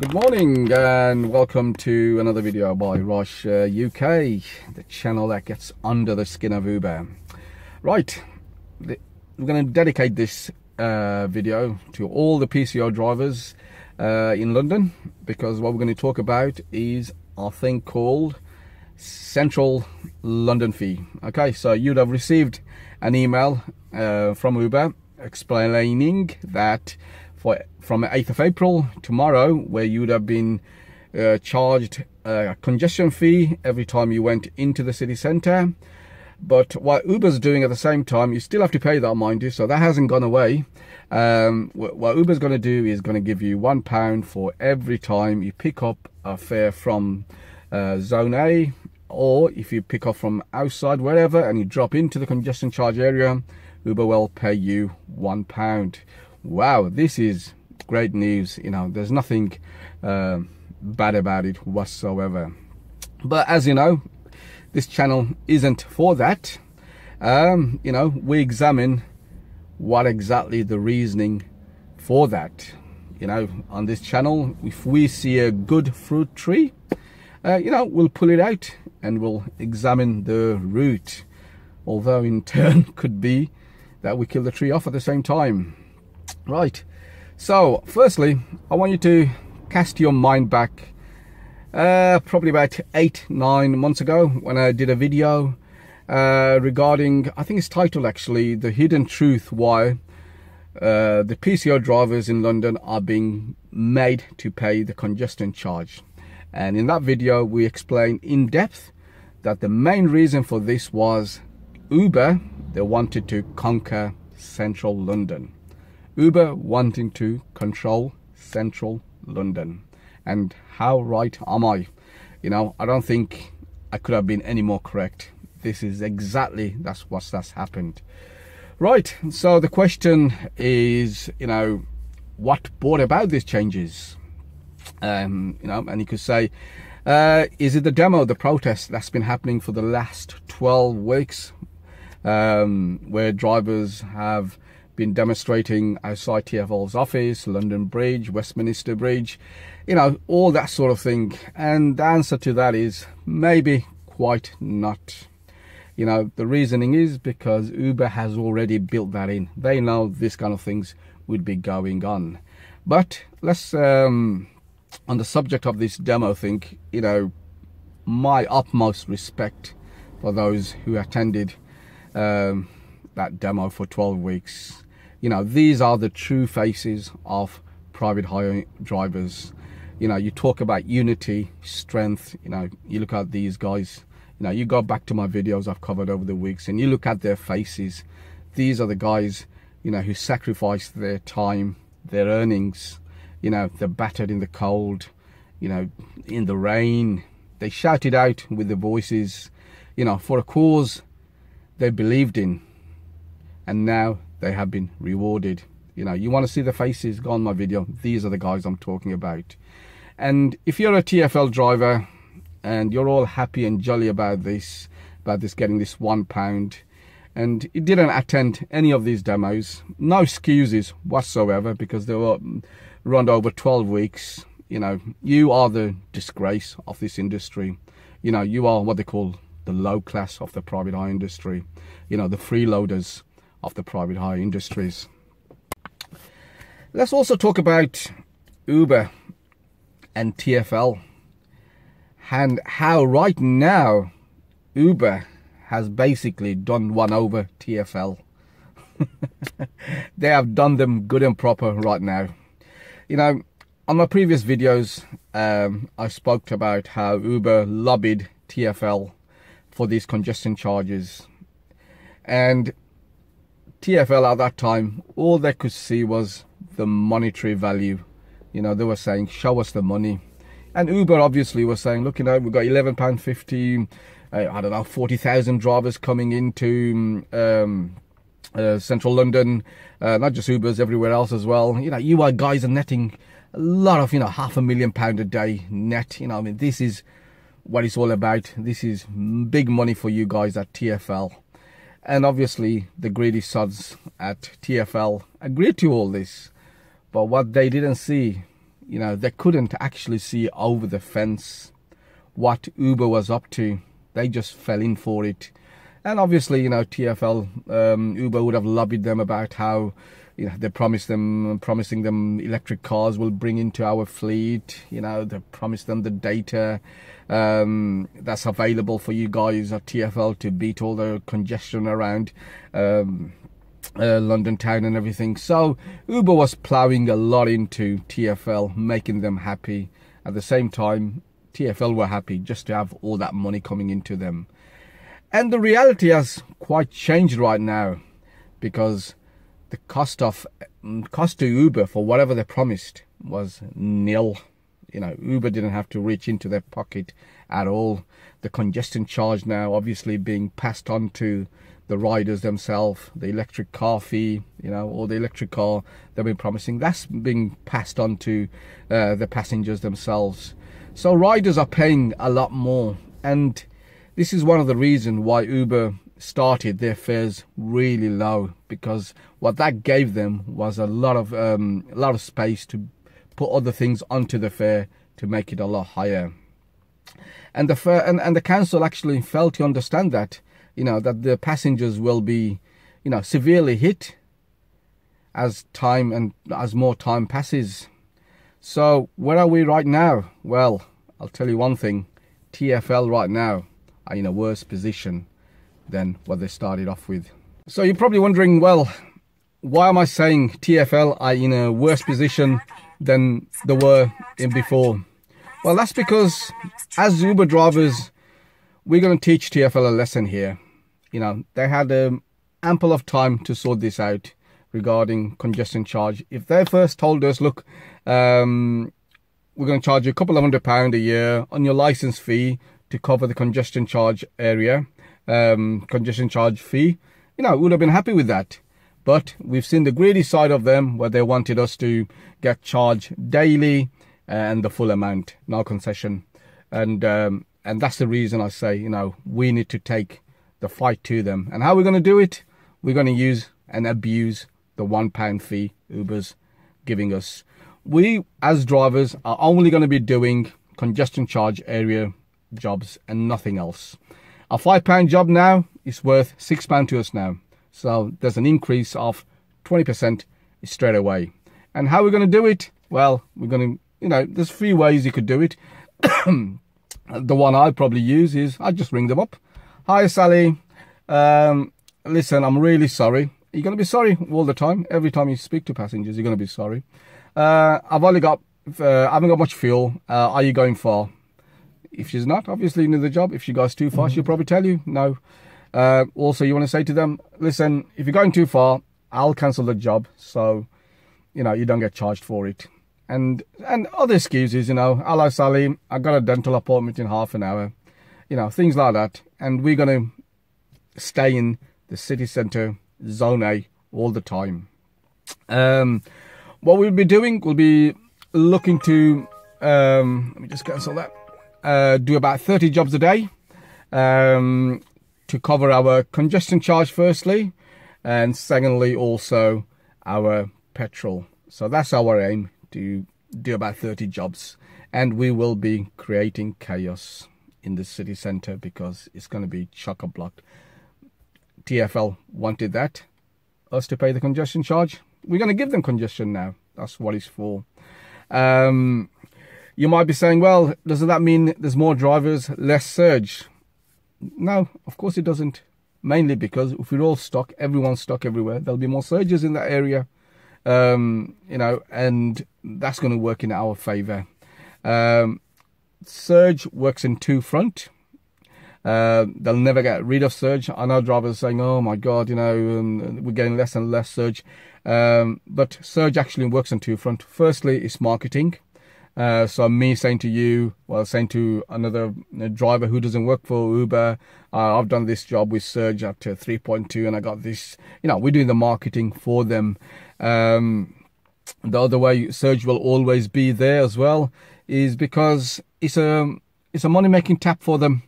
Good morning and welcome to another video by Rush UK, the channel that gets under the skin of Uber. Right, we're going to dedicate this video to all the PCO drivers in London, because what we're going to talk about is a thing called Central London fee. Okay, so you'd have received an email from Uber explaining that from 8th of April, tomorrow, where you would have been charged a congestion fee every time you went into the city centre. But what Uber's doing at the same time, you still have to pay that, mind you, so that hasn't gone away. What Uber's going to do is going to give you £1 for every time you pick up a fare from Zone A, or if you pick up from outside, wherever, and you drop into the congestion charge area, Uber will pay you £1. Wow, this is great news. You know, there's nothing bad about it whatsoever. But as you know, this channel isn't for that. You know, we examine what exactly the reasoning for that. You know, on this channel, if we see a good fruit tree, you know, we'll pull it out and we'll examine the root, although in turn could be that we kill the tree off at the same time. Right, so firstly, I want you to cast your mind back probably about 8-9 months ago, when I did a video regarding, I think it's titled actually, the hidden truth why the PCO drivers in London are being made to pay the congestion charge. And in that video we explained in depth that the main reason for this was Uber. They wanted to conquer central London. Uber wanting to control central London. And how right am I? You know, I don't think I could have been any more correct. This is exactly what's happened. Right, so the question is, you know, what brought about these changes? You know, and you could say, is it the demo, the protest that's been happening for the last 12 weeks, where drivers have been demonstrating outside TfL's office, London Bridge, Westminster Bridge, you know, all that sort of thing? And the answer to that is maybe quite not. You know, the reasoning is because Uber has already built that in. They know this kind of things would be going on. But let's, on the subject of this demo thing, you know, my utmost respect for those who attended that demo for 12 weeks. You know, these are the true faces of private hire drivers. You know, you talk about unity, strength. You know, you look at these guys, you know, you go back to my videos I've covered over the weeks and you look at their faces. These are the guys, you know, who sacrificed their time, their earnings. You know, they're battered in the cold, you know, in the rain. They shouted out with their voices, you know, for a cause they believed in, and now they have been rewarded. You know, you want to see the faces, go on my video. These are the guys I'm talking about. And if you're a TfL driver and you're all happy and jolly about this getting this £1, and you didn't attend any of these demos, no excuses whatsoever, because they were run over 12 weeks. You know, you are the disgrace of this industry. You know, you are what they call the low class of the private hire industry. You know, the freeloaders of the private hire industries. Let's also talk about Uber and TfL, and how right now Uber has basically done one over TfL. They have done them good and proper right now. You know, on my previous videos, I spoke about how Uber lobbied TfL for these congestion charges, and TfL at that time, all they could see was the monetary value. You know, they were saying, show us the money. And Uber obviously was saying, look, you know, we've got £11.50, I don't know, 40,000 drivers coming into central London, not just Ubers, everywhere else as well. You know, you guys are netting a lot of, you know, £500,000 a day net. You know, I mean, this is what it's all about. This is big money for you guys at TfL. And obviously the greedy sods at TfL agreed to all this. But what they didn't see you know, they couldn't actually see over the fence what Uber was up to. They just fell in for it. And obviously, you know, TfL, Uber would have lobbied them about how, you know, they promising them electric cars will bring into our fleet. You know, they promised them the data that's available for you guys at TfL to beat all the congestion around London town and everything. So Uber was plowing a lot into TfL, making them happy. At the same time, TfL were happy just to have all that money coming into them. And the reality has quite changed right now, because the cost to Uber for whatever they promised was nil. You know, Uber didn't have to reach into their pocket at all. The congestion charge now obviously being passed on to the riders themselves. The electric car fee, you know, or the electric car they've been promising, that's being passed on to the passengers themselves. So riders are paying a lot more, and this is one of the reasons why Uber started their fares really low, because what that gave them was a lot of space to put other things onto the fare to make it a lot higher. And the fare, and the council actually failed to understand that, you know, that the passengers will be, you know, severely hit as more time passes. So where are we right now? Well, I'll tell you one thing, TfL right now are in a worse position than what they started off with. So you're probably wondering, well, why am I saying TfL are in a worse position than they were in before? Well, that's because as Uber drivers, we're going to teach TfL a lesson here. You know, they had ample of time to sort this out regarding congestion charge. If they first told us, look, we're going to charge you a couple of £100 a year on your license fee to cover the congestion charge area, congestion charge fee, you know, we would have been happy with that. But we've seen the greedy side of them, where they wanted us to get charged daily and the full amount, no concession. And that's the reason I say, you know, we need to take the fight to them. And how we're going to do it? We're going to use and abuse the £1 fee Uber's giving us. We, as drivers, are only going to be doing congestion charge area jobs and nothing else. A £5 job now is worth £6 to us now. So there's an increase of 20% straight away. And how we're going to do it? Well, we're going to, you know, there's 3 ways you could do it. The one I probably use is I just ring them up. Hi, Sally. Listen, I'm really sorry. You're going to be sorry all the time. Every time you speak to passengers, you're going to be sorry. I haven't got much fuel. Are you going far? If she's not, obviously, you know the job. If she goes too far, she'll probably tell you no. Also, you want to say to them, listen, if you're going too far, I'll cancel the job, so, you know, you don't get charged for it. And other excuses, you know, hello, Sally, I got a dental appointment in half an hour. You know, things like that. And we're going to stay in the city centre, zone A, all the time. What we'll be doing, we'll be looking to, let me just cancel that. Do about 30 jobs a day to cover our congestion charge firstly, and secondly also our petrol. So that's our aim, to do about 30 jobs, and we will be creating chaos in the city centre because it's going to be chock-a-block. TfL wanted that, us to pay the congestion charge. We're going to give them congestion now. That's what it's for. You might be saying, well, doesn't that mean there's more drivers, less surge? No, of course it doesn't. Mainly because if we're all stuck, everyone's stuck everywhere, there'll be more surges in that area. You know, and that's going to work in our favour. Surge works in 2 fronts. They'll never get rid of surge. I know drivers saying, oh my God, you know, we're getting less and less surge. But surge actually works on 2 fronts. Firstly, it's marketing. So me saying to you, well, saying to another driver who doesn't work for Uber, I've done this job with surge up to 3.2 and I got this, you know, we're doing the marketing for them. The other way surge will always be there as well is because it's a money-making tap for them.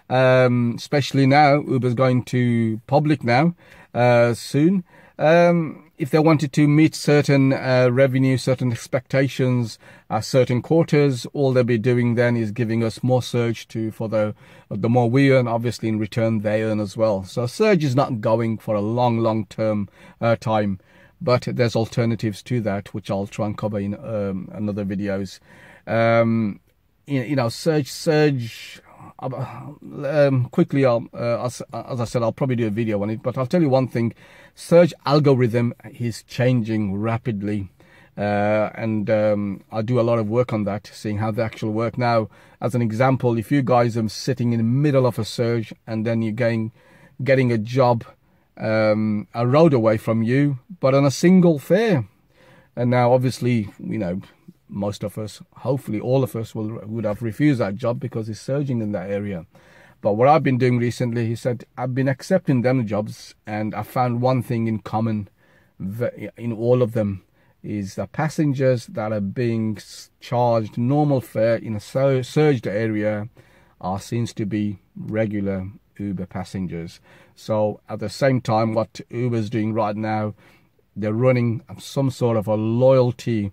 Especially now, Uber's going to public now, soon. if they wanted to meet certain revenue, certain expectations, certain quarters, all they'll be doing then is giving us more surge for the more we earn, obviously in return they earn as well. So surge is not going for a long term time, but there's alternatives to that, which I'll try and cover in another videos. You know, surge. Quickly, as I said, I'll probably do a video on it, but I'll tell you one thing: surge algorithm is changing rapidly, and I do a lot of work on that, seeing how they actually work. Now, as an example, if you guys are sitting in the middle of a surge and then you're getting a job a road away from you, but on a single fare, and now obviously, you know, most of us, hopefully all of us, would have refused that job because it's surging in that area. But what I've been doing recently, he said, I've been accepting them jobs, and I found one thing in common in all of them, is the passengers that are being charged normal fare in a surged area seems to be regular Uber passengers. So at the same time, what Uber's doing right now, they're running some sort of a loyalty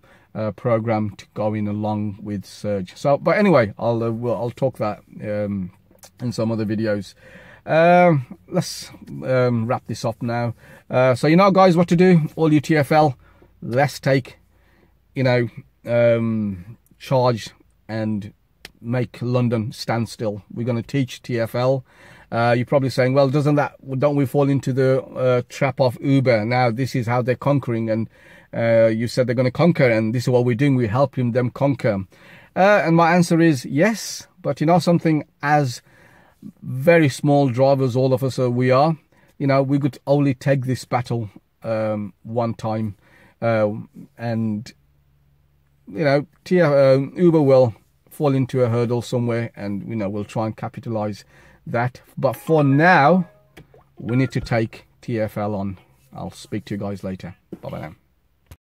program to go in along with surge. So, but anyway, I'll talk that in some other videos. Let's wrap this up now. So you know, guys, what to do. All you TfL, let's take, you know, charge and make London stand still. We're going to teach TfL. You're probably saying, well, don't we fall into the trap of Uber? Now this is how they're conquering, and you said they're going to conquer, and this is what we're doing. We're helping them conquer. And my answer is yes, but you know something, as very small drivers, all of us we are, you know, we could only take this battle one time, and you know, Uber will fall into a hurdle somewhere, and you know, we'll try and capitalize that. But for now, we need to take TfL on. I'll speak to you guys later. Bye bye now.